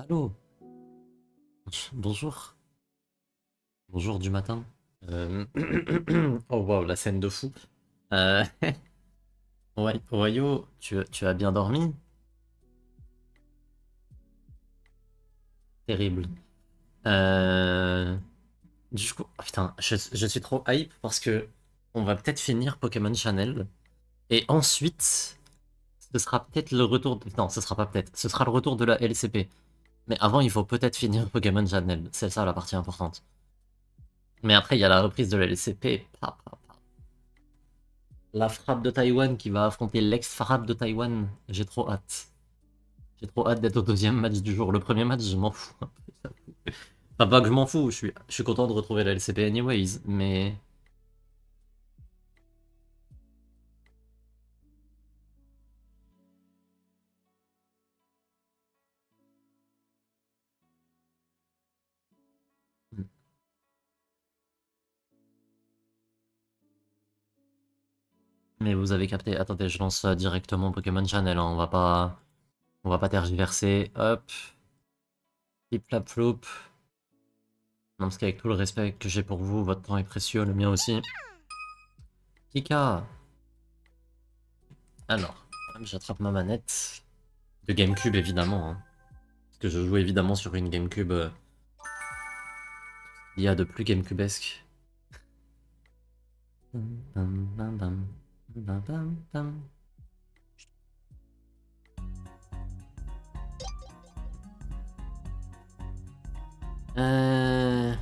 Allô? Bonjour. Bonjour du matin. Euh, Oh waouh, la scène de fou. Euh... Wayo, tu as bien dormi? Terrible. Euh... Du coup, oh putain, je suis trop hype parce que on va peut-être finir Pokémon Channel et ensuite ce sera peut-être le retour. Non, ce sera pas peut-être. Ce sera le retour de la LCP. Mais avant, il faut peut-être finir Pokémon Channel. C'est ça la partie importante. Mais après, il y a la reprise de la LCP. La frappe de Taïwan qui va affronter l'ex-frappe de Taïwan. J'ai trop hâte. J'ai trop hâte d'être au deuxième match du jour. Le premier match, je m'en fous. Enfin, pas que je m'en fous, je suis content de retrouver la LCP anyways, mais... Mais vous avez capté. Attendez, je lance directement Pokémon Channel, hein. On va pas tergiverser. Hop. Flip flap flop. Non, parce qu'avec tout le respect que j'ai pour vous, votre temps est précieux, le mien aussi. Kika. Alors, j'attrape ma manette. De GameCube, évidemment, hein. Parce que je joue évidemment sur une GameCube. Il y a de plus GameCubesque. Euh...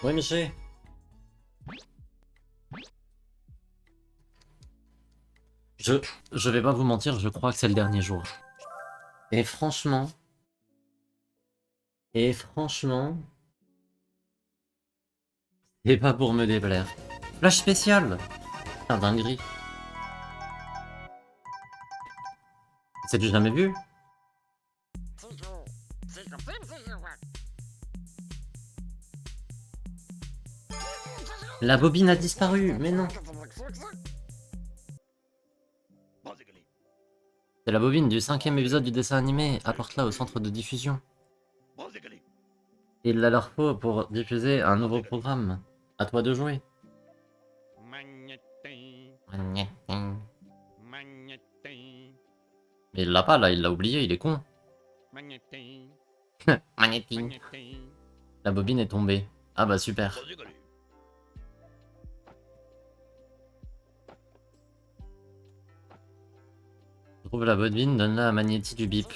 Ouais, Miché. Je, je vais pas vous mentir, je crois que c'est le dernier jour. Et franchement, et franchement, c'est pas pour me déplaire. Flash spécial! Putain, dinguerie. C'est du jamais vu? La bobine a disparu, mais non. C'est la bobine du 5e épisode du dessin animé. Apporte-la au centre de diffusion. Il la leur faut pour diffuser un nouveau programme. À toi de jouer. Mais il l'a pas là, il l'a oublié, il est con. Magnéting. La bobine est tombée. Ah bah super. Trouve la bobine, donne-la à Magnéti du bip.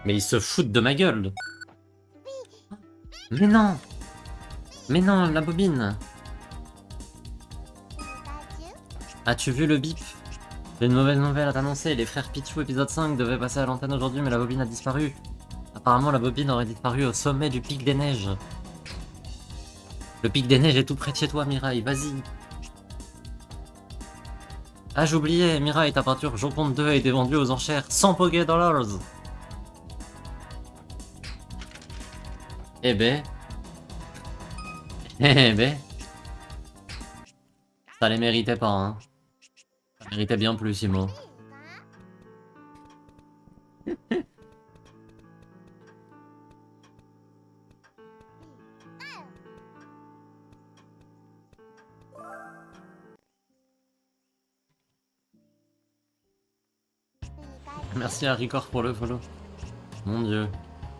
Mais ils se foutent de ma gueule. Mais non! Mais non, la bobine! As-tu vu le bip? J'ai une mauvaise nouvelle à t'annoncer, les frères Pichou épisode 5 devaient passer à l'antenne aujourd'hui mais la bobine a disparu. Apparemment la bobine aurait disparu au sommet du pic des neiges. Le pic des neiges est tout près de chez toi Mirai, vas-y. Ah j'oubliais, Mirai, ta peinture Joconde 2 a été vendue aux enchères 100 Poké Dollars. Eh ben... Eh ben... Ça les méritait pas, hein. Ça méritait bien plus, Simo. Merci à Ricor pour le follow. Mon dieu.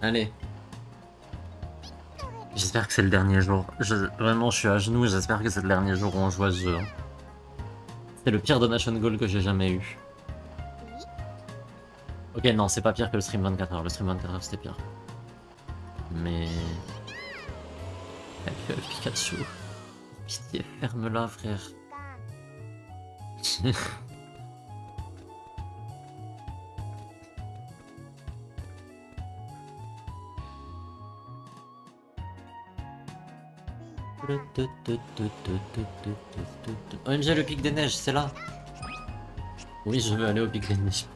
Allez. J'espère que c'est le dernier jour. Vraiment, je suis à genoux, j'espère que c'est le dernier jour où on joue à ce jeu, hein. C'est le pire donation goal que j'ai jamais eu. Ok, non, c'est pas pire que le stream 24 heures. Le stream 24 heures, c'était pire. Mais... Pikachu. Pitié, ferme-la, frère. OMG, le pic des neiges, c'est là. Oui, je veux aller au Big Finish.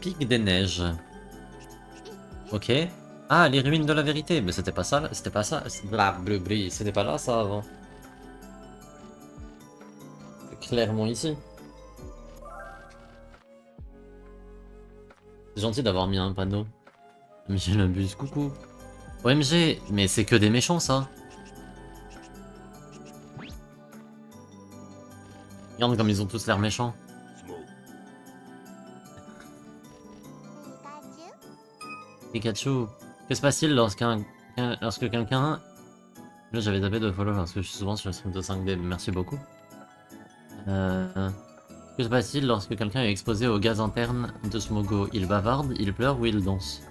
Pic des neiges. Ok. Ah, les ruines de la vérité. Mais c'était pas ça, c'était pas ça. C'était pas là ça avant. C'est clairement ici. C'est gentil d'avoir mis un panneau. J'ai le bus, coucou. OMG, mais c'est que des méchants ça. Regarde comme ils ont tous l'air méchants. Pikachu, que se passe-t-il lorsque quelqu'un... Là j'avais tapé de follow parce que je suis souvent sur le stream de 5D, merci beaucoup. Que se passe-t-il lorsque quelqu'un est exposé au gaz interne de Smogo? Il bavarde, il pleure ou il danse?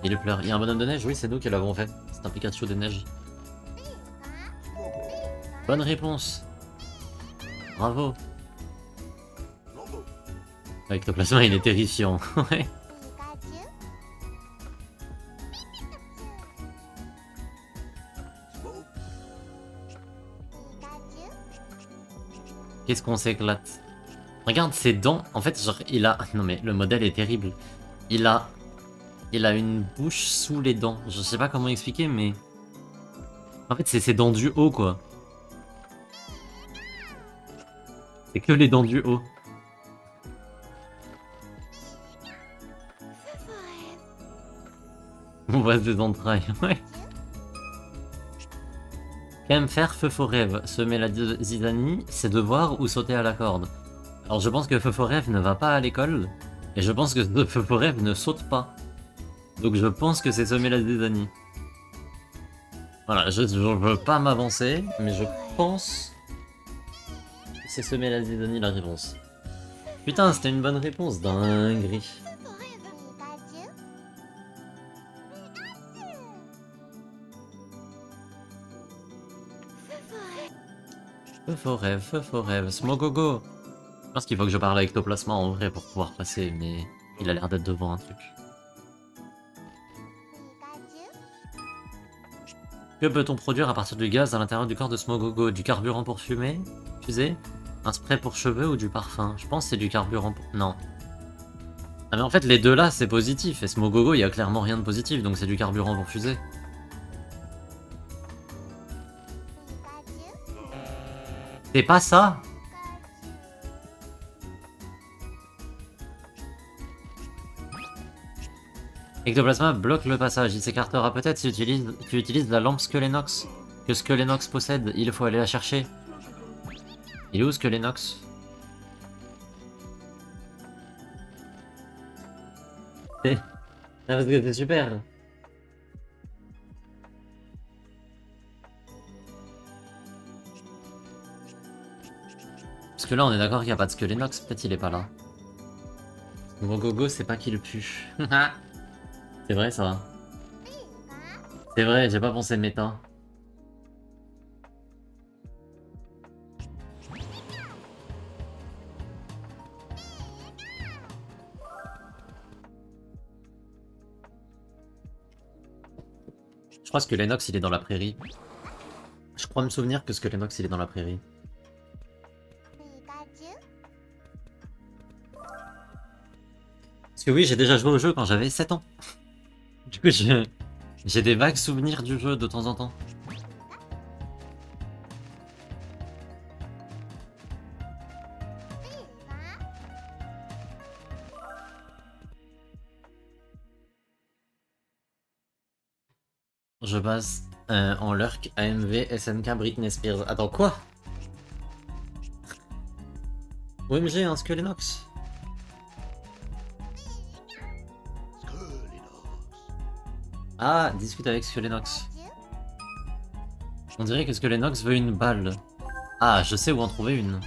Il pleure. Il y a un bonhomme de neige? Oui, c'est nous qui l'avons fait. C'est un Pikachu de neige. Bonne réponse. Bravo. Avec le plasma, il est terrifiant. Ouais. Qu'est-ce qu'on s'éclate? Regarde ses dents. En fait, genre, il a... Non mais, le modèle est terrible. Il a une bouche sous les dents. Je sais pas comment expliquer, mais... En fait, c'est ses dents du haut, quoi. C'est que les dents du haut. On voit ses entrailles, ouais. Qu'aime faire Feu-Faux-Rêve? Semer la zizanie, ses devoirs ou sauter à la corde? Alors je pense que Feu-Faux-Rêve ne va pas à l'école. Et je pense que Feu-Faux-Rêve ne saute pas. Donc je pense que c'est semer la zizanie. Voilà, je veux pas m'avancer, mais je pense que c'est semer la zizanie la réponse. Putain, c'était une bonne réponse, dinguerie. Feu-Faux-Rêve, Feu-Faux-Rêve, Smogogo. Je pense qu'il faut que je parle avec Toplasma en vrai pour pouvoir passer, mais il a l'air d'être devant un truc. Que peut-on produire à partir du gaz à l'intérieur du corps de Smogogo? Du carburant pour fumer? Fusée? Un spray pour cheveux ou du parfum? Je pense que c'est du carburant pour... Non. Ah mais en fait les deux là c'est positif, et Smogogo il y a clairement rien de positif, donc c'est du carburant pour fusée. C'est pas ça? Ectoplasma bloque le passage, il s'écartera peut-être si tu utilises la lampe Skelenox que Skelenox possède, il faut aller la chercher. Il est où Skelenox? Ah parce que c'est super. Parce que là on est d'accord qu'il n'y a pas de Skelenox, peut-être il est pas là. Mon gogo c'est pas qu'il pue. C'est vrai ça. C'est vrai, j'ai pas pensé méta. Je crois que Skelenox il est dans la prairie. Je crois me souvenir que Skelenox il est dans la prairie. Parce que oui, j'ai déjà joué au jeu quand j'avais 7 ans. Du coup, j'ai des vagues souvenirs du jeu de temps en temps. Je base en lurk, AMV, SNK, Britney Spears. Attends, quoi? OMG, un Skelenox. Ah, discute avec Skelenox. On dirait que Skelenox veut une balle. Ah, je sais où en trouver une.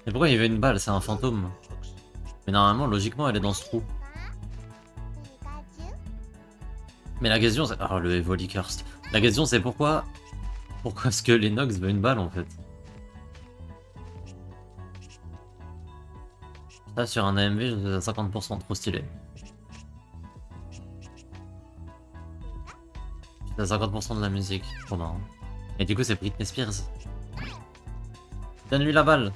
Mais pourquoi il veut une balle? C'est un fantôme. Mais normalement, logiquement, elle est dans ce trou. Mais la question, c'est... Oh, le Evoli Curse. La question, c'est pourquoi... Pourquoi est-ce que Lennox veut une balle, en fait? Ça, sur un AMV, je suis à 50%, trop stylé. Je suis à 50% de la musique, trop marrant. Et du coup, c'est Britney Spears. Donne-lui la balle.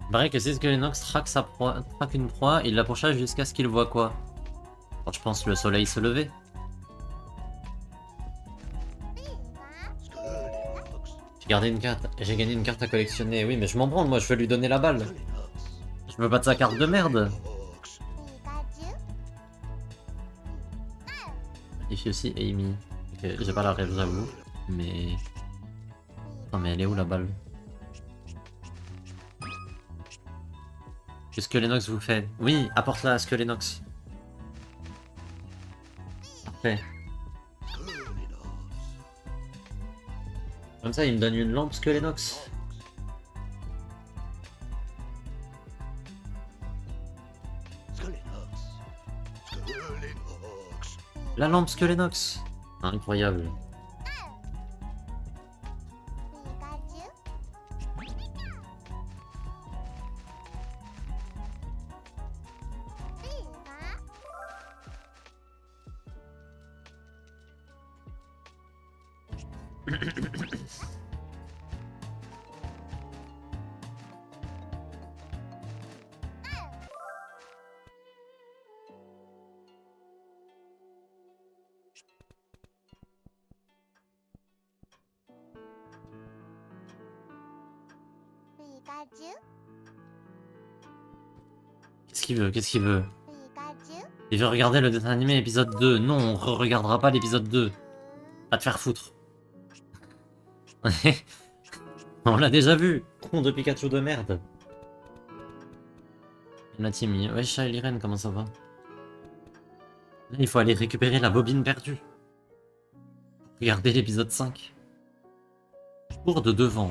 Il paraît que si Lennox traque une proie, il la pourchasse jusqu'à ce qu'il voit quoi? Alors, je pense le soleil se lever. J'ai gagné une carte à collectionner. Oui, mais je m'en branle, moi je veux lui donner la balle. Je veux pas de sa carte de merde. Et puis aussi Amy. Ok, j'ai pas la rêve, j'avoue. Mais... Non mais elle est où la balle? Qu'est-ce que Lennox vous fait? Oui, apporte-la à ce que Lennox. Parfait. Comme ça, il me donne une lampe, ce que Lennox. La lampe, ce que Lennox. Incroyable. Qu'est-ce qu'il veut? Qu'est-ce qu'il veut? Il veut regarder le dessin animé épisode 2. Non, on re-regardera pas l'épisode 2. Va te faire foutre. On l'a déjà vu. Con de Pikachu de merde. La team. Wesh, Liren, comment ça va? Là, il faut aller récupérer la bobine perdue. Regardez l'épisode 5. Tour de devant.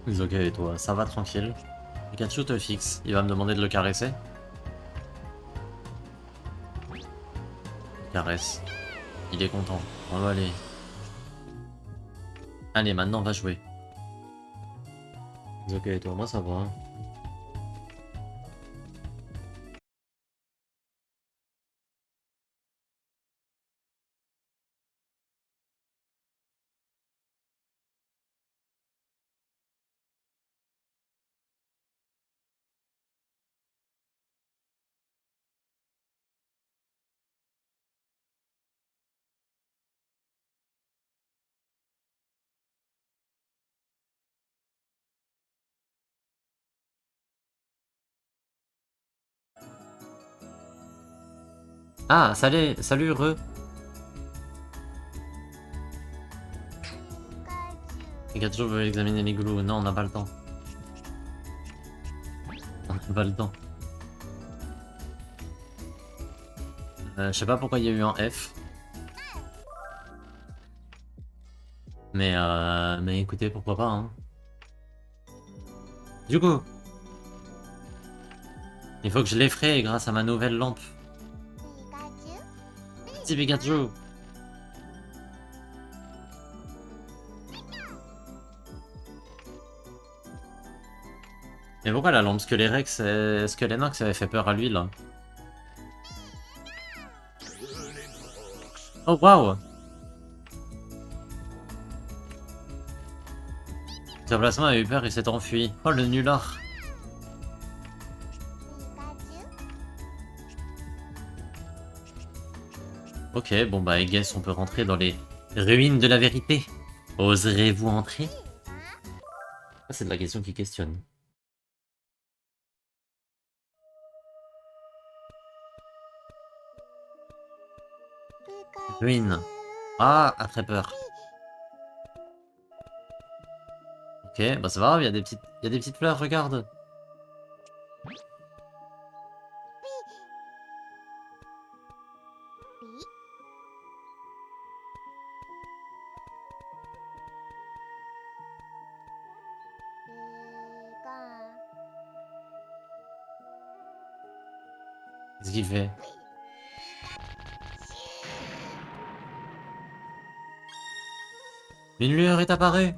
Mais ok, et toi, ça va tranquille. Pikachu te fixe. Il va me demander de le caresser. Il caresse. Il est content. On va aller. Allez, maintenant on va jouer. Ok, et toi, moi ça va. Ah, salut, salut, Re. Pikachu veut examiner les glous. Non, on n'a pas le temps. On n'a pas le temps. Je sais pas pourquoi il y a eu un F. Mais écoutez, pourquoi pas, hein. Du coup, il faut que je l'effraie grâce à ma nouvelle lampe. Petit Pikachu. Mais pourquoi la lampe Skelérex, Skelénox avait fait peur à lui, là? Oh, waouh! Ce placement a eu peur et s'est enfui. Oh, le nulard! Ok, bon bah, I guess on peut rentrer dans les ruines de la vérité. Oserez-vous entrer? Ah, c'est de la question qui questionne. Ruine. Ah, a très peur. Ok, bah ça va, il y a des petites fleurs, regarde. Qu'est-ce qu'il fait? Une lueur est apparue.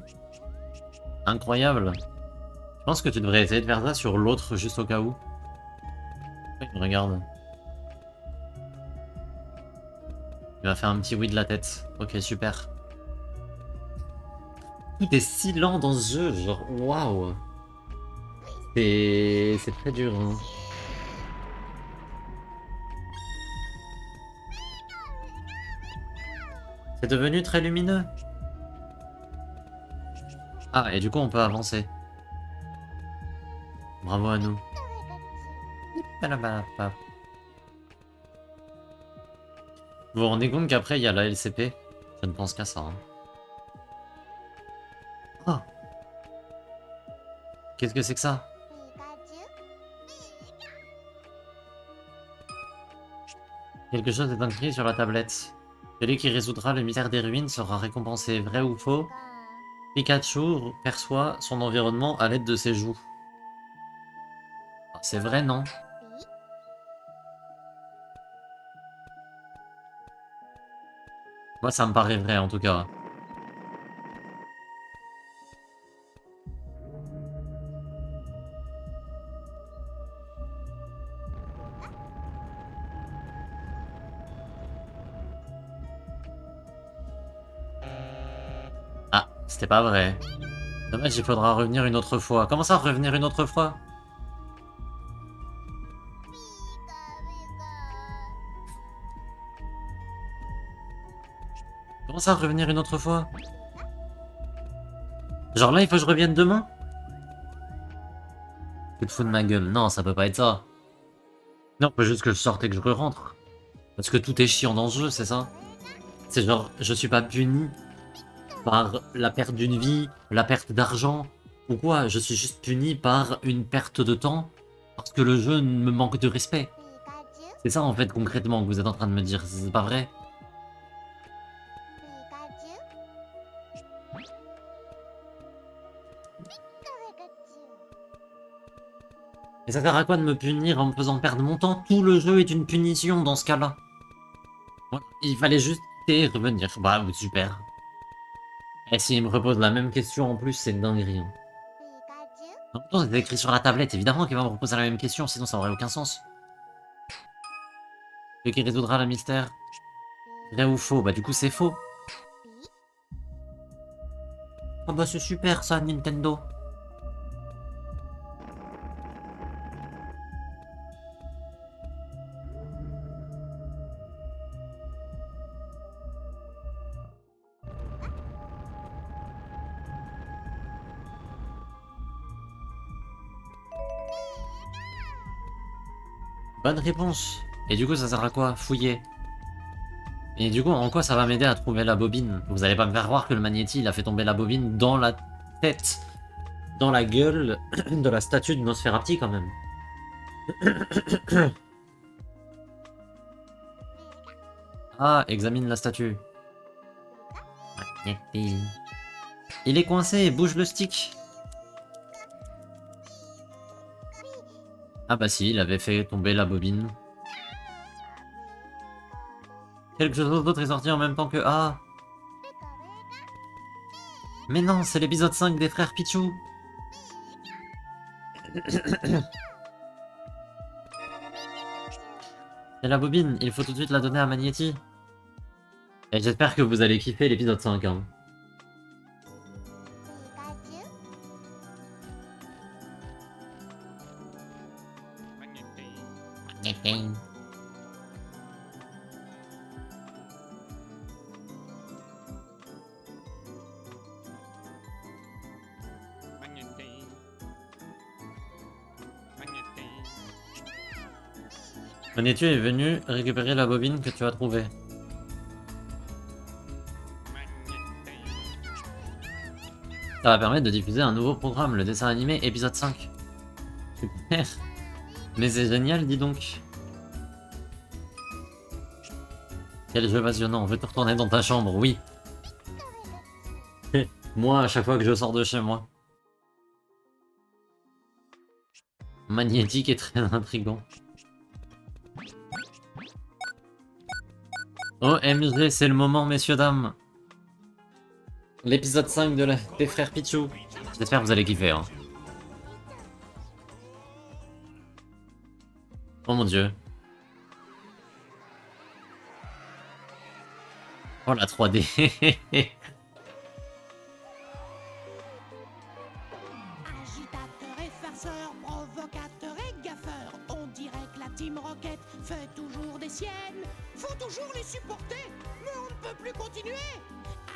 Incroyable. Je pense que tu devrais essayer de faire ça sur l'autre juste au cas où. Il me regarde. Il va faire un petit oui de la tête. Ok, super. Tout est si lent dans ce jeu, genre waouh. C'est très dur. Hein. C'est devenu très lumineux. Ah, et du coup on peut avancer. Bravo à nous. Vous vous rendez compte qu'après il y a la LCP? Je ne pense qu'à ça. Hein. Oh. Qu'est-ce que c'est que ça? Quelque chose est inscrit sur la tablette. Celui qui résoudra le mystère des ruines sera récompensé. Vrai ou faux? Pikachu perçoit son environnement à l'aide de ses joues. C'est vrai, non? Moi, ça me paraît vrai, en tout cas. Ah, c'était pas vrai. Dommage, il faudra revenir une autre fois. Comment ça, revenir une autre fois? Comment ça, revenir une autre fois? Genre là, il faut que je revienne demain? Tu te fous de ma gueule. Non, ça peut pas être ça. Non, faut juste que je sorte et que je re-rentre. Parce que tout est chiant dans ce jeu, c'est ça? C'est genre, je suis pas puni par la perte d'une vie, la perte d'argent, ou quoi. Je suis juste puni par une perte de temps, parce que le jeu me manque de respect. C'est ça, en fait, concrètement, que vous êtes en train de me dire. C'est pas vrai? Et ça sert à quoi de me punir en me faisant perdre mon temps? Tout le jeu est une punition dans ce cas-là. Il fallait juste quitter et revenir. Bah, super. Et s'il me repose la même question en plus, c'est une dinguerie. Hein. En même temps, c'est écrit sur la tablette, évidemment qu'il va me reposer la même question, sinon ça aurait aucun sens. Celui qui résoudra le mystère. Vrai ou faux? Bah du coup c'est faux. Ah bah c'est super ça, Nintendo. Bonne réponse. Et du coup ça sert à quoi? Fouiller. Et du coup en quoi ça va m'aider à trouver la bobine? Vous allez pas me faire croire que le Magnéti il a fait tomber la bobine dans la tête, dans la gueule de la statue de Nosferatu quand même. Ah, examine la statue. Il est coincé, bouge le stick. Ah bah si, il avait fait tomber la bobine. Quelque chose d'autre est sorti en même temps que... Ah. Mais non, c'est l'épisode 5 des frères Pichou. C'est la bobine, il faut tout de suite la donner à Magnéti. Et j'espère que vous allez kiffer l'épisode 5. Hein. Magnéti est venu récupérer la bobine que tu as trouvée. Ça va permettre de diffuser un nouveau programme, le dessin animé épisode 5. Super. Mais c'est génial, dis donc. Quel jeu passionnant, veux-tu retourner dans ta chambre? Oui. Moi, à chaque fois que je sors de chez moi. Magnétique et très intriguant. OMG, c'est le moment, messieurs, dames. L'épisode 5 des frères Pichou. J'espère que vous allez kiffer. Hein. Oh mon dieu. Oh la 3D. Agitateur et farceur, provocateur et gaffeur. On dirait que la Team Rocket fait toujours des siennes. Faut toujours les supporter, mais on ne peut plus continuer.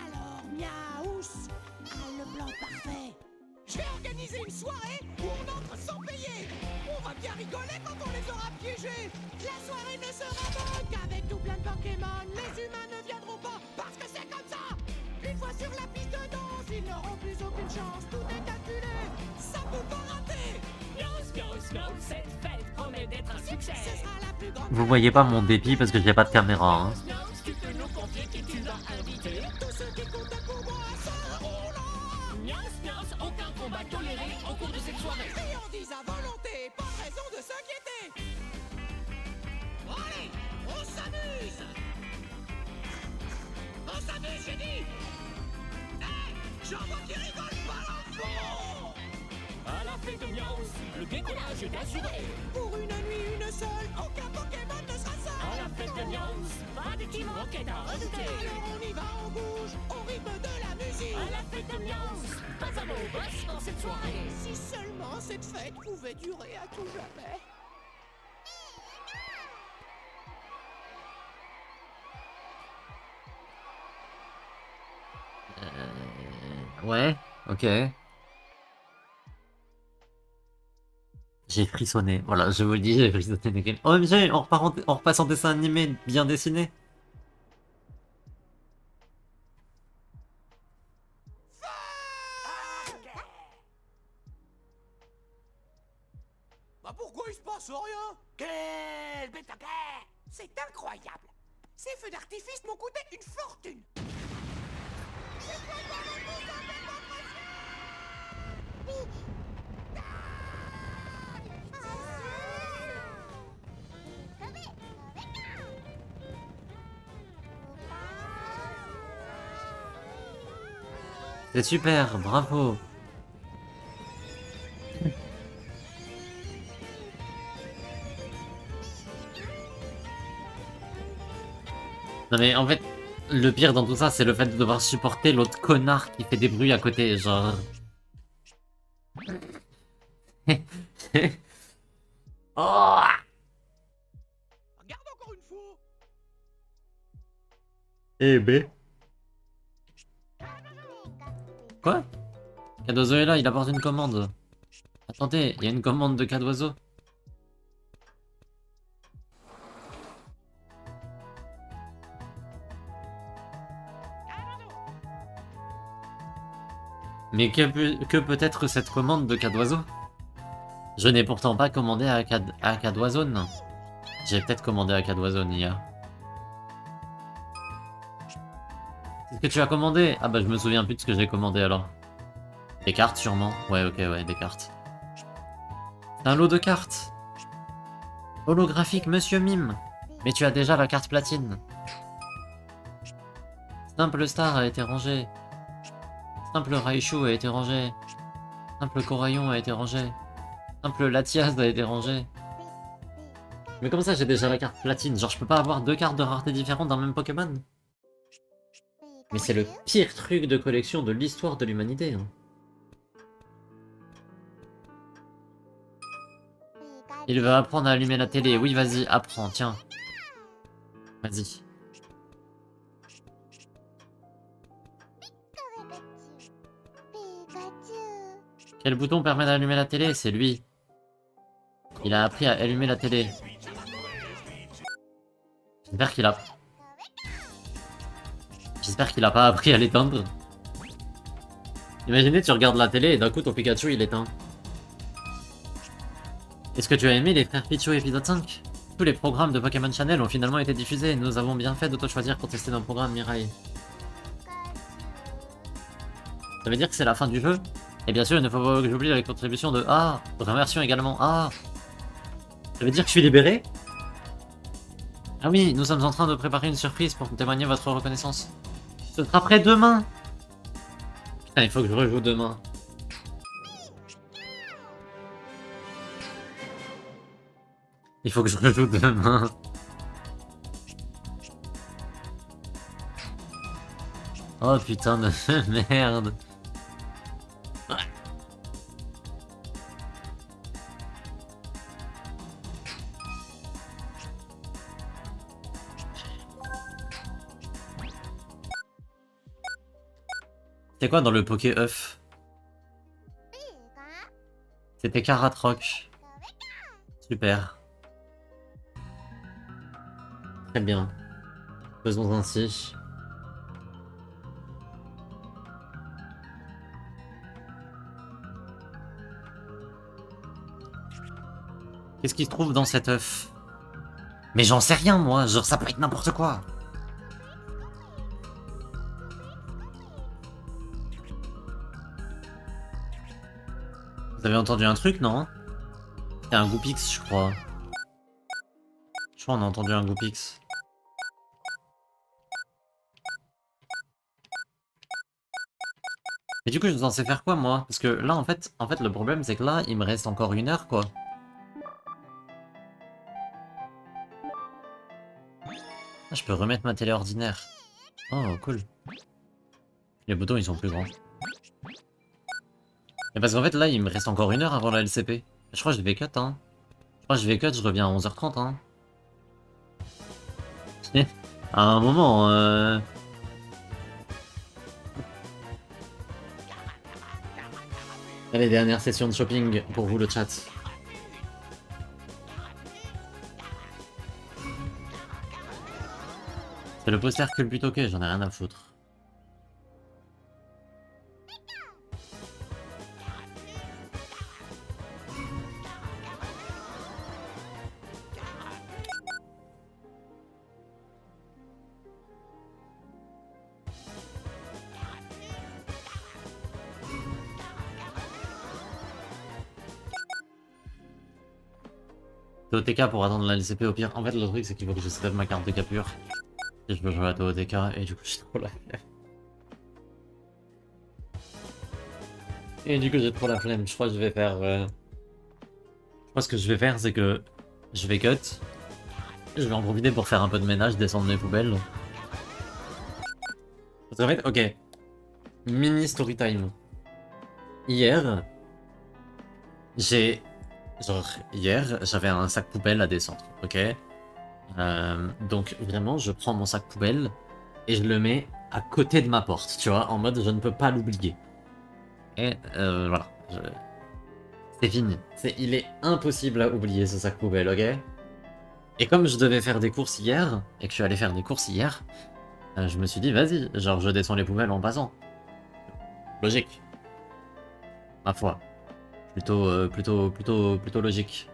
Alors Miaous a le plan parfait. J'ai organisé une soirée où on entre sans payer. On va bien rigoler quand on les aura piégés. La soirée ne sera bonne qu'avec tout plein de Pokémon. Les humains ne viendront pas parce que c'est comme ça. Une fois sur la piste de danse, ils n'auront plus aucune chance. Tout est calculé, ça peut pas rater. Cette fête promet d'être un succès. Ce sera la plus grande. Vous voyez pas mon dépit parce que j'ai pas de caméra. Hein. Tu peux nous confier qui tu vas inviter. Tous ceux qui comptent pour moi seront là. Miaus, aucun combat toléré au cours de cette soirée. Friandise à volonté, pas de raison de s'inquiéter. Allez, on s'amuse. On s'amuse, j'ai dit. Hey, j'en vois qui rigolent pas l'enfant. À la fête de Miaus, le décollage est assuré. Pour une nuit, une seule, aucun Pokémon ne sera seul. À la fête de Miaus, pas de Team Rocket à redouter. Alors on y va, on bouge, au rythme de la musique. À la fête de Miaus, pas un mot boss dans cette soirée. Si seulement cette fête pouvait durer à tout jamais. Ouais, ok. J'ai frissonné. Voilà, je vous le dis, j'ai frissonné. OMG, on repasse en dessin animé bien dessiné. Bah pourquoi il se passe rien? Quel bêta! C'est incroyable. Ces feux d'artifice m'ont coûté une fortune. C'est super, bravo. Non mais en fait, le pire dans tout ça, c'est le fait de devoir supporter l'autre connard qui fait des bruits à côté, genre... Oh Regarde encore une fois. Eh ben... Quoi? Cadoiseau est là, il apporte une commande. Attendez, il y a une commande de Cadoiseau. Mais que peut être cette commande de Cadoiseau? Je n'ai pourtant pas commandé à Cadoiseau. J'ai peut-être commandé à Cadoiseau, Nia. C'est ce que tu as commandé? Ah bah je me souviens plus de ce que j'ai commandé alors. Des cartes sûrement? Ouais, ok, ouais, des cartes. C'est un lot de cartes. Holographique, Monsieur Mime. Mais tu as déjà la carte platine. Simple Star a été rangé. Simple Raichu a été rangé. Simple Coraillon a été rangé. Simple Latias a été rangé. Mais comment ça j'ai déjà la carte platine? Genre je peux pas avoir deux cartes de rareté différentes dans le même Pokémon? Mais c'est le pire truc de collection de l'histoire de l'humanité. Hein. Il veut apprendre à allumer la télé. Oui, vas-y, apprends, tiens. Vas-y. Quel bouton permet d'allumer la télé? C'est lui. Il a appris à allumer la télé. J'espère qu'il a... J'espère qu'il a pas appris à l'éteindre. Imaginez, tu regardes la télé et d'un coup ton Pikachu il éteint. Est-ce que tu as aimé les frères Pichu épisode 5? Tous les programmes de Pokémon Channel ont finalement été diffusés. Nous avons bien fait d'auto-choisir pour tester nos programmes, Mirai. Ça veut dire que c'est la fin du jeu? Et bien sûr, il ne faut pas que j'oublie la contribution de A. Remercions également A. Ça veut dire que je suis libéré? Ah oui, nous sommes en train de préparer une surprise pour témoigner votre reconnaissance. Ce sera prêt demain. Putain, il faut que je rejoue demain. Il faut que je rejoue demain. Oh putain de merde. C'était quoi dans le Poké œuf? C'était Karatroc. Super. Très bien. Faisons ainsi. Qu'est-ce qui se trouve dans cet œuf? Mais j'en sais rien moi, genre ça peut être n'importe quoi. Vous avez entendu un truc, non? C'est un Goopix, je crois. Je crois qu'on a entendu un Goopix. Et du coup, je suis censé faire quoi, moi? Parce que là, en fait, le problème, c'est que là, il me reste encore 1 heure, quoi. Ah, je peux remettre ma télé ordinaire. Oh, cool. Les boutons, ils sont plus grands. Et parce qu'en fait, là, il me reste encore 1 heure avant la LCP. Je crois que je vais cut, hein. Je reviens à 11h30, hein. À un moment, Allez, dernière session de shopping pour vous, le chat. C'est le poster que le but, ok, j'en ai rien à foutre. TOTK pour attendre la LCP au pire. En fait, le truc, c'est qu'il faut que je setup ma carte de capture. Et je peux jouer à TOTK et du coup, j'ai trop la flemme. Et du coup, j'ai trop la flemme. Je crois que je vais faire. Je crois que ce que je vais faire, c'est que je vais cut. Je vais en profiter pour faire un peu de ménage, descendre les poubelles. Parce qu'en fait, ok. Mini story time. Hier, j'avais un sac poubelle à descendre, ok? Donc vraiment, je prends mon sac poubelle et je le mets à côté de ma porte, tu vois, en mode je ne peux pas l'oublier. Et voilà, c'est fini. Il est impossible à oublier ce sac poubelle, ok? Et comme je devais faire des courses hier, et que je suis allé faire des courses hier, je me suis dit, vas-y, genre je descends les poubelles en passant. Logique. Ma foi. Plutôt logique.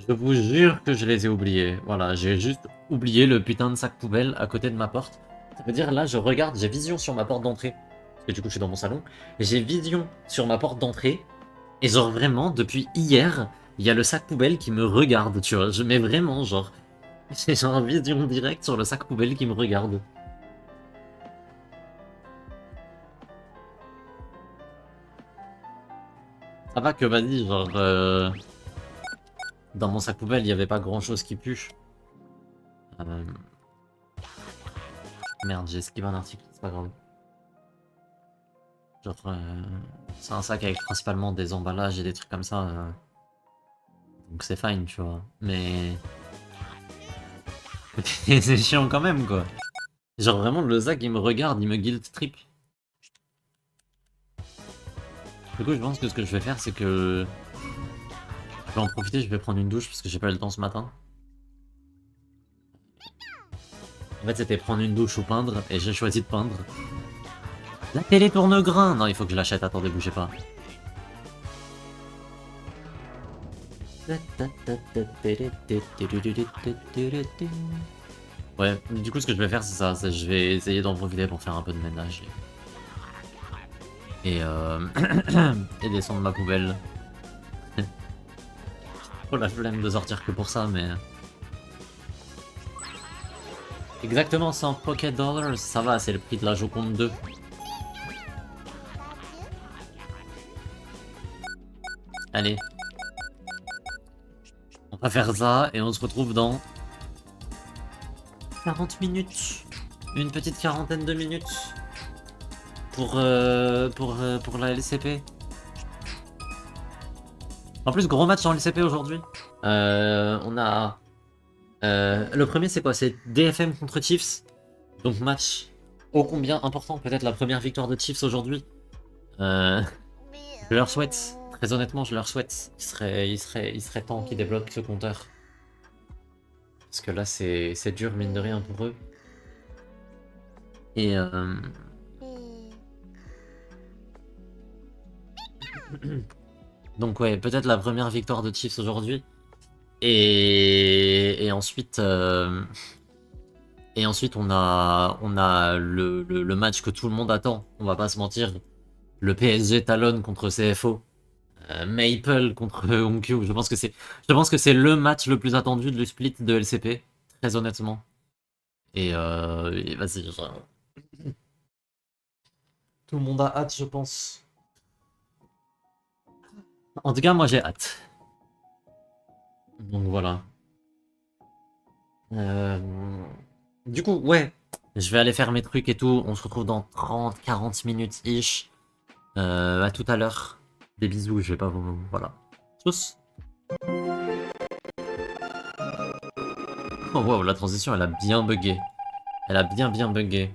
Je vous jure que je les ai oubliés. Voilà, j'ai juste oublié le putain de sac poubelle à côté de ma porte. Ça veut dire là, je regarde, j'ai vision sur ma porte d'entrée. Parce que du coup, je suis dans mon salon. J'ai vision sur ma porte d'entrée. Et genre vraiment, depuis hier, il y a le sac poubelle qui me regarde, tu vois. Je mets vraiment, genre... J'ai genre vision directe sur le sac poubelle qui me regarde. Ça va que vas-y, genre... Dans mon sac poubelle, il n'y avait pas grand-chose qui pue. Merde, j'ai esquivé un article, c'est pas grave. Genre... C'est un sac avec principalement des emballages et des trucs comme ça. Donc c'est fine, tu vois. Mais... c'est chiant quand même, quoi. Genre vraiment, le sac, il me regarde, il me guilt trip. Du coup, je pense que ce que je vais faire, c'est que... Je vais en profiter, je vais prendre une douche parce que j'ai pas eu le temps ce matin. En fait, c'était prendre une douche ou peindre, et j'ai choisi de peindre. La télé tourne grain. Non, il faut que je l'achète. Attendez, bougez pas. Ouais, du coup, ce que je vais faire, c'est ça. Je vais essayer d'en profiter pour faire un peu de ménage. Et et descendre ma poubelle. Oh la flemme de sortir que pour ça, mais... Exactement 100 Pocket Dollars, ça va, c'est le prix de la Joconde 2. Allez. On va faire ça et on se retrouve dans 40 minutes. Une petite quarantaine de minutes. Pour la LCP. En plus, gros match en LCP aujourd'hui. On a... le premier, c'est quoi? C'est DFM contre Chiefs. Donc match ô combien important. Peut-être la première victoire de Chiefs aujourd'hui. Je leur souhaite. Très honnêtement, je leur souhaite. Il serait temps qu'ils débloquent ce compteur. Parce que là, c'est dur, mine de rien, pour eux. Et... Donc ouais, peut-être la première victoire de Chiefs aujourd'hui. Et ensuite... Et ensuite, on a le match que tout le monde attend. On va pas se mentir. Le PSG Talon contre CFO. Maple contre Onkyo. Je pense que c'est le match le plus attendu du split de LCP. Très honnêtement. Et vas-y. Tout le monde a hâte, je pense. En tout cas, moi j'ai hâte. Donc voilà. Du coup, ouais. Je vais aller faire mes trucs et tout. On se retrouve dans 30-40 minutes ish. À tout à l'heure. Des bisous, je vais pas vous... Voilà. Tchuss. Oh wow, la transition, elle a bien bugué. Elle a bien bugué.